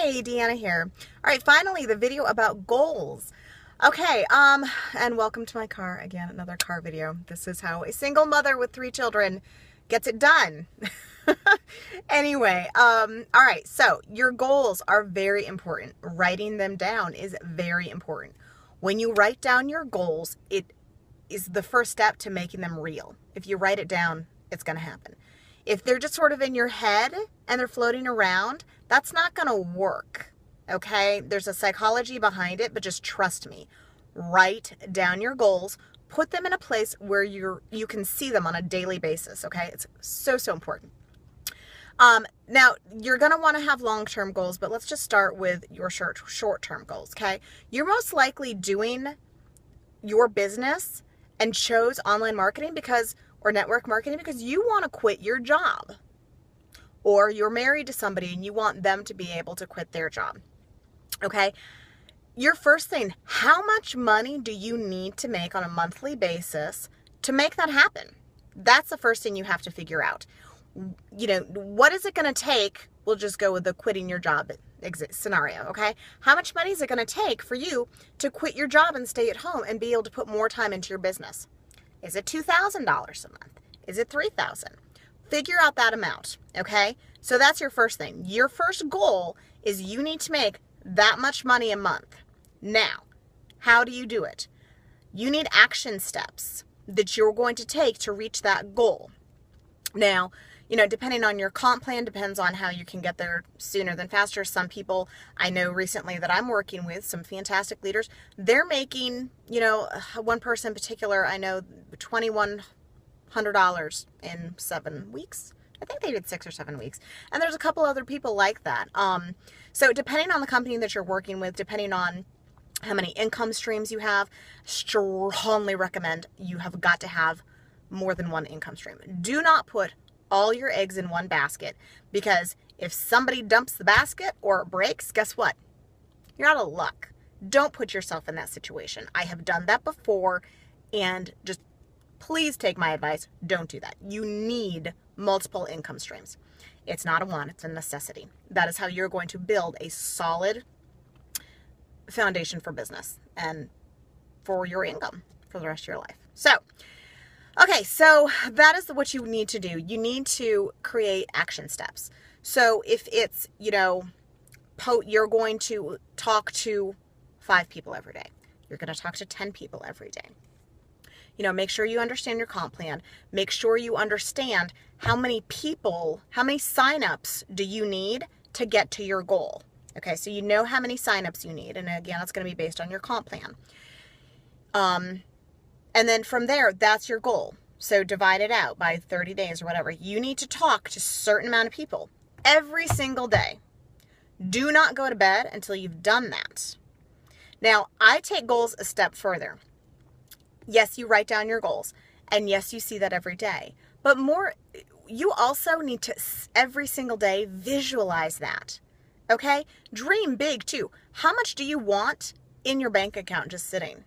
Hey, Deanna here. All right, finally, the video about goals. Okay, and welcome to my car. Again, another car video. This is how a single mother with 3 children gets it done. Anyway, all right, so your goals are very important. Writing them down is very important. When you write down your goals, it is the first step to making them real. If you write it down, it's going to happen. If they're just sort of in your head and they're floating around, that's not going to work, okay? There's a psychology behind it, but just trust me. Write down your goals. Put them in a place where you can see them on a daily basis, okay? It's so, so important. Now, you're going to want to have long-term goals, but let's just start with your short-term goals, okay? You're most likely doing your business and chose online marketing or network marketing because you want to quit your job, or you're married to somebody and you want them to be able to quit their job. Okay. Your first thing, how much money do you need to make on a monthly basis to make that happen? That's the first thing you have to figure out. You know, what is it going to take? We'll just go with the quitting your job scenario. Okay. How much money is it going to take for you to quit your job and stay at home and be able to put more time into your business? Is it $2,000 a month? Is it $3,000? Figure out that amount, okay? So that's your first thing. Your first goal is you need to make that much money a month. Now, how do you do it? You need action steps that you're going to take to reach that goal. Now, you know, depending on your comp plan, depends on how you can get there sooner than faster. Some people I know recently that I'm working with, some fantastic leaders, they're making, you know, one person in particular, I know $2,100 in 7 weeks. I think they did 6 or 7 weeks. And there's a couple other people like that. So depending on the company that you're working with, depending on how many income streams you have, strongly recommend you have got to have more than one income stream. Do not put all your eggs in one basket, because if somebody dumps the basket or it breaks, guess what? You're out of luck. Don't put yourself in that situation. I have done that before, and just please take my advice. Don't do that. You need multiple income streams. It's not a want, it's a necessity. That is how you're going to build a solid foundation for business and for your income for the rest of your life. Okay, so that is what you need to do. You need to create action steps. So if it's, you know, you're going to talk to 5 people every day. You're going to talk to 10 people every day. You know, make sure you understand your comp plan. Make sure you understand how many signups do you need to get to your goal. Okay, so you know how many signups you need. And again, it's going to be based on your comp plan. And then from there, that's your goal. So divide it out by 30 days or whatever. You need to talk to a certain amount of people every single day. Do not go to bed until you've done that. Now, I take goals a step further. Yes, you write down your goals. And yes, you see that every day. But you also need to, every single day, visualize that. Okay? Dream big too. How much do you want in your bank account just sitting?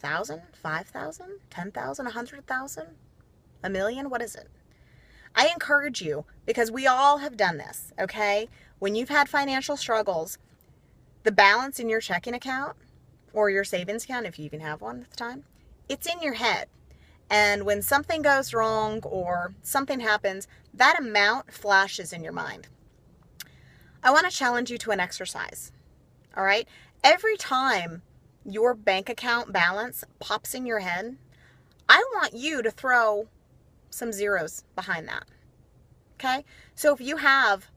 1,000, 5,000, 10,000, 100,000, a million? What is it? I encourage you, because we all have done this, okay? When you've had financial struggles, the balance in your checking account or your savings account, if you even have one at the time, it's in your head. And when something goes wrong or something happens, that amount flashes in your mind. I want to challenge you to an exercise, all right? Every time your bank account balance pops in your head, I want you to throw some zeros behind that. Okay? So if you have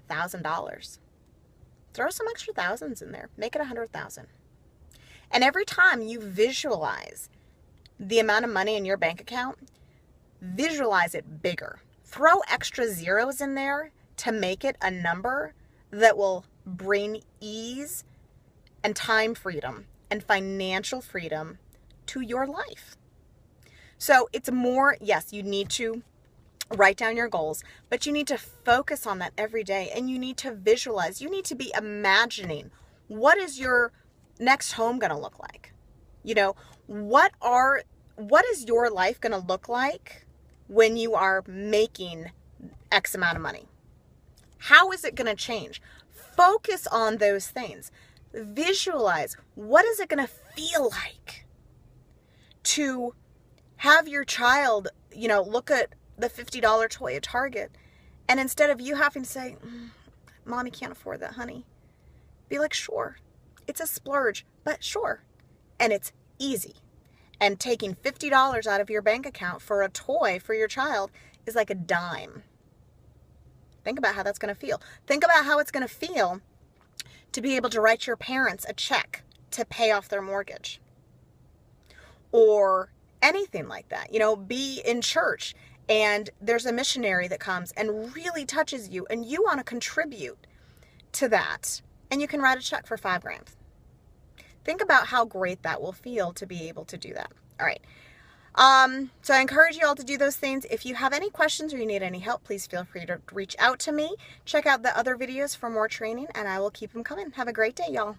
$1,000, throw some extra thousands in there. Make it 100,000. And every time you visualize the amount of money in your bank account, visualize it bigger. Throw extra zeros in there to make it a number that will bring ease and time freedom and financial freedom to your life. So it's more, yes, you need to write down your goals, but you need to focus on that every day, and you need to visualize. You need to be imagining, what is your next home going to look like? You know, what is your life going to look like when you are making X amount of money? How is it going to change? Focus on those things. Visualize, what is it going to feel like to have your child, you know, look at the $50 toy at Target, and instead of you having to say, Mommy can't afford that, honey, be like, sure, it's a splurge, but sure. And it's easy. And taking $50 out of your bank account for a toy for your child is like a dime. Think about how that's going to feel. Think about how it's going to feel to be able to write your parents a check to pay off their mortgage. Or anything like that. You know, be in church and there's a missionary that comes and really touches you and you want to contribute to that. And you can write a check for $5,000. Think about how great that will feel to be able to do that. All right. So I encourage you all to do those things. If you have any questions or you need any help, please feel free to reach out to me. Check out the other videos for more training, and I will keep them coming. Have a great day, y'all.